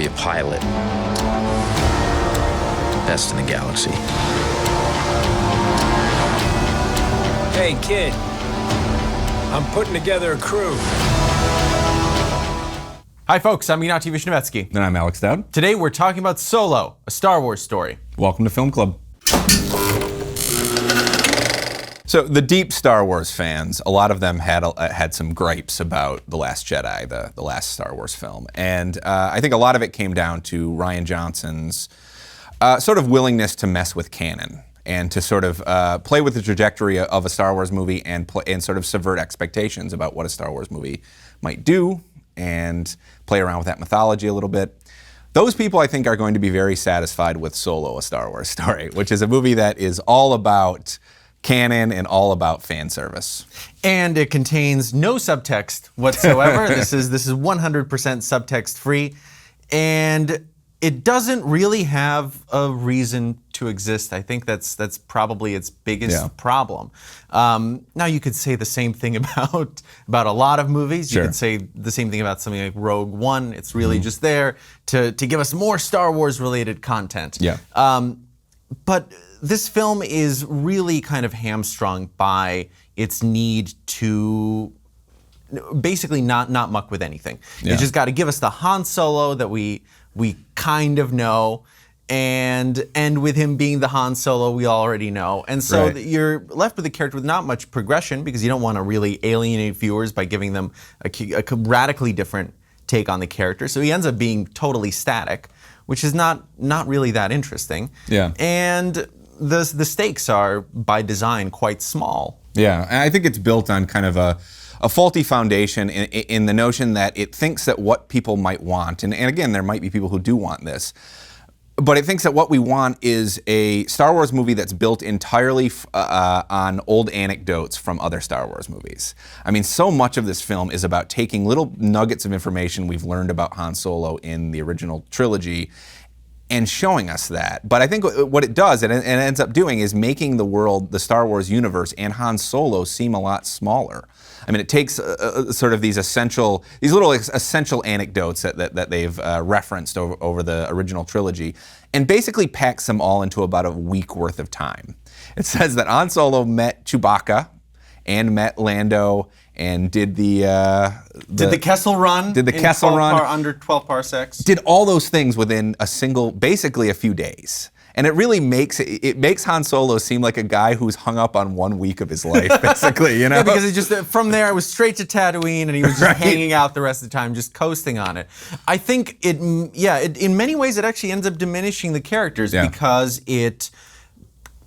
be a pilot. Best in the galaxy. Hey, kid. I'm putting together a crew. Hi folks, I'm Ignatiy Vishnevetsky. And I'm Alex Dowd. Today we're talking about Solo, a Star Wars story. Welcome to Film Club. So the deep Star Wars fans, a lot of them had some gripes about The Last Jedi, the last Star Wars film. And I think a lot of it came down to Rian Johnson's sort of willingness to mess with canon and to sort of play with the trajectory of a Star Wars movie and sort of subvert expectations about what a Star Wars movie might do and play around with that mythology a little bit. Those people, I think, are going to be very satisfied with Solo, a Star Wars story, which is a movie that is all about canon and all about fan service. And it contains no subtext whatsoever. This is 100% subtext free. And it doesn't really have a reason to exist. I think that's probably its biggest problem. Now you could say the same thing about a lot of movies. Sure. You could say the same thing about something like Rogue One. It's really just there to give us more Star Wars related content. Yeah. But this film is really kind of hamstrung by its need to basically not muck with anything. Yeah. You just got to give us the Han Solo that we kind of know, and with him being the Han Solo we already know. And so Right. you're left with a character with not much progression because you don't want to really alienate viewers by giving them a radically different take on the character. So he ends up being totally static, which is not really that interesting. Yeah. And the stakes are, by design, quite small. Yeah, and I think it's built on kind of a faulty foundation in the notion that it thinks that what people might want, and again, there might be people who do want this, but it thinks that what we want is a Star Wars movie that's built entirely on old anecdotes from other Star Wars movies. I mean, so much of this film is about taking little nuggets of information we've learned about Han Solo in the original trilogy and showing us that. But I think what it does, and it ends up doing, is making the world, the Star Wars universe, and Han Solo seem a lot smaller. I mean, it takes sort of these little essential anecdotes that they've referenced over the original trilogy, and basically packs them all into about a week worth of time. It says that Han Solo met Chewbacca and met Lando and did the Kessel Run. Did the Kessel Run under 12 parsecs. Did all those things within basically a few days. And it really makes Han Solo seem like a guy who's hung up on 1 week of his life, basically, you know? Yeah, because it just from there it was straight to Tatooine, and he was just hanging out the rest of the time, just coasting on it. I think it in many ways it actually ends up diminishing the characters because it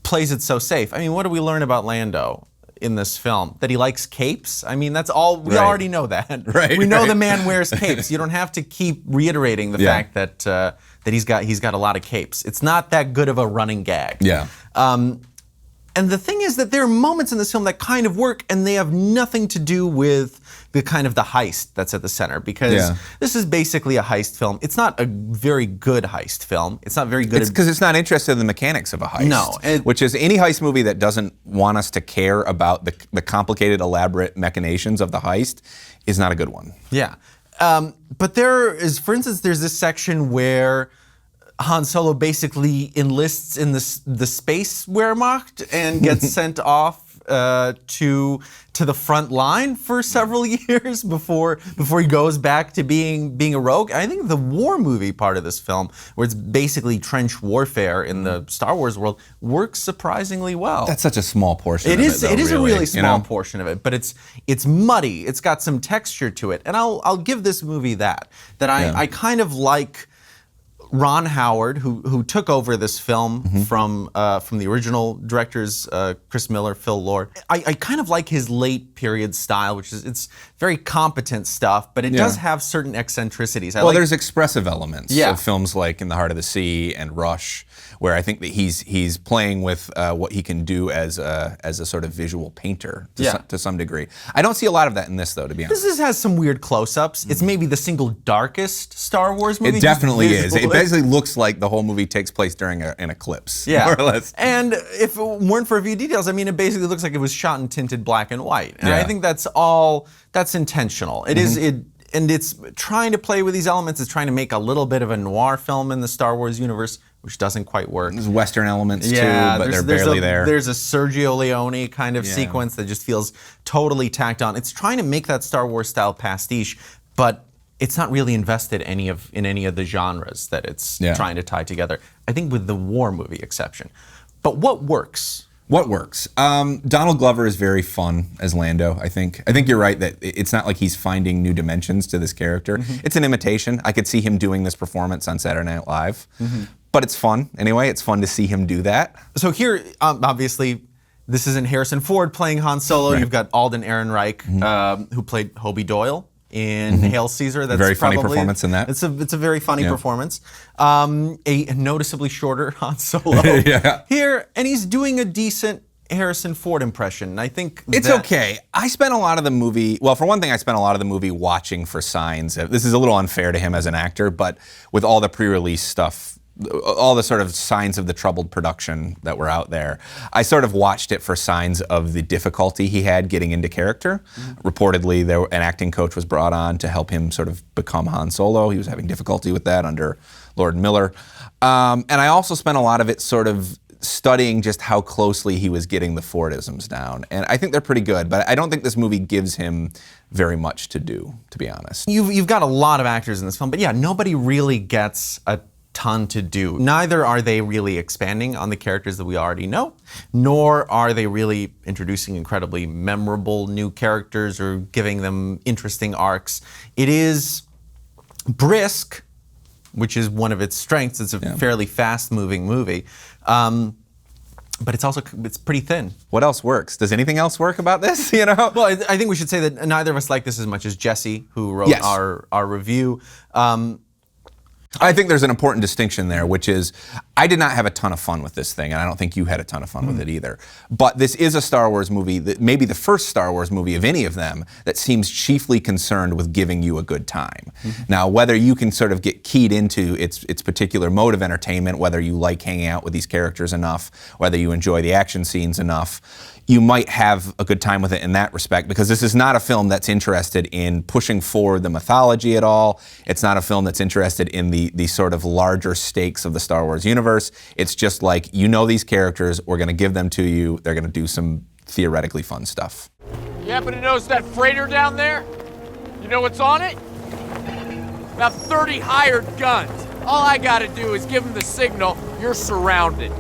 plays it so safe. I mean, what do we learn about Lando in this film? That he likes capes? I mean, that's all, we already know that. Right, we know the man wears capes. You don't have to keep reiterating the fact that he's got a lot of capes. It's not that good of a running gag. Yeah. And the thing is that there are moments in this film that kind of work, and they have nothing to do with the kind of the heist that's at the center, because this is basically a heist film. It's not a very good heist film. It's not very good. It's because it's not interested in the mechanics of a heist. No. Which is any heist movie that doesn't want us to care about the complicated, elaborate machinations of the heist is not a good one. Yeah. But there is, for instance, there's this section where Han Solo basically enlists in the space Wehrmacht and gets sent off to the front line for several years before he goes back to being a rogue. I think the war movie part of this film, where it's basically trench warfare in the Star Wars world, works surprisingly well. That's such a small portion of it it, is. though, It is really, a really small you know? portion of it, but it's muddy. It's got some texture to it, and I'll give this movie that I kind of like Ron Howard, who took over this film from the original directors, Chris Miller, Phil Lord. I kind of like his late period style, which is, it's very competent stuff, but it does have certain eccentricities. There's expressive elements of films like In the Heart of the Sea and Rush, where I think that he's playing with what he can do as a sort of visual painter to some degree. I don't see a lot of that in this, though, to be honest. This has some weird close-ups. It's maybe the single darkest Star Wars movie. It definitely is. It basically looks like the whole movie takes place during an eclipse, more or less. And if it weren't for a few details, I mean, it basically looks like it was shot and tinted black and white. And I think that's intentional. It is. and it's trying to play with these elements. It's trying to make a little bit of a noir film in the Star Wars universe, which doesn't quite work. There's Western elements too, but they're barely there. There's a Sergio Leone kind of sequence that just feels totally tacked on. It's trying to make that Star Wars style pastiche, but it's not really invested in any of the genres that it's trying to tie together. I think with the war movie exception. But what works? What works? Donald Glover is very fun as Lando, I think. I think you're right that it's not like he's finding new dimensions to this character. It's an imitation. I could see him doing this performance on Saturday Night Live. But it's fun. Anyway, it's fun to see him do that. So here, obviously, this isn't Harrison Ford playing Han Solo. Right. You've got Alden Ehrenreich, who played Hobie Doyle in Hail Caesar. That's very funny performance in that. It's a very funny performance. A noticeably shorter Han Solo here, and he's doing a decent Harrison Ford impression. I think it's okay. I spent a lot of the movie, well, for one thing, I spent a lot of the movie watching for signs. This is a little unfair to him as an actor, but with all the pre-release stuff, all the sort of signs of the troubled production that were out there, I sort of watched it for signs of the difficulty he had getting into character. Reportedly, an acting coach was brought on to help him sort of become Han Solo. He was having difficulty with that under Lord Miller. And I also spent a lot of it sort of studying just how closely he was getting the Fordisms down. And I think they're pretty good, but I don't think this movie gives him very much to do, to be honest. You've got a lot of actors in this film, but yeah, nobody really gets a ton to do. Neither are they really expanding on the characters that we already know, nor are they really introducing incredibly memorable new characters or giving them interesting arcs. It is brisk, which is one of its strengths. It's a fairly fast-moving movie. But it's pretty thin. What else works? Does anything else work about this? You know? Well, I think we should say that neither of us like this as much as Jesse, who wrote our review. I think there's an important distinction there, which is I did not have a ton of fun with this thing, and I don't think you had a ton of fun with it either. But this is a Star Wars movie, that maybe the first Star Wars movie of any of them, that seems chiefly concerned with giving you a good time. Now, whether you can sort of get keyed into its particular mode of entertainment, whether you like hanging out with these characters enough, whether you enjoy the action scenes enough, you might have a good time with it in that respect, because this is not a film that's interested in pushing forward the mythology at all. It's not a film that's interested in the sort of larger stakes of the Star Wars universe. It's just like, you know these characters, we're going to give them to you, they're going to do some theoretically fun stuff. You happen to notice that freighter down there? You know what's on it? About 30 hired guns. All I gotta do is give them the signal, you're surrounded.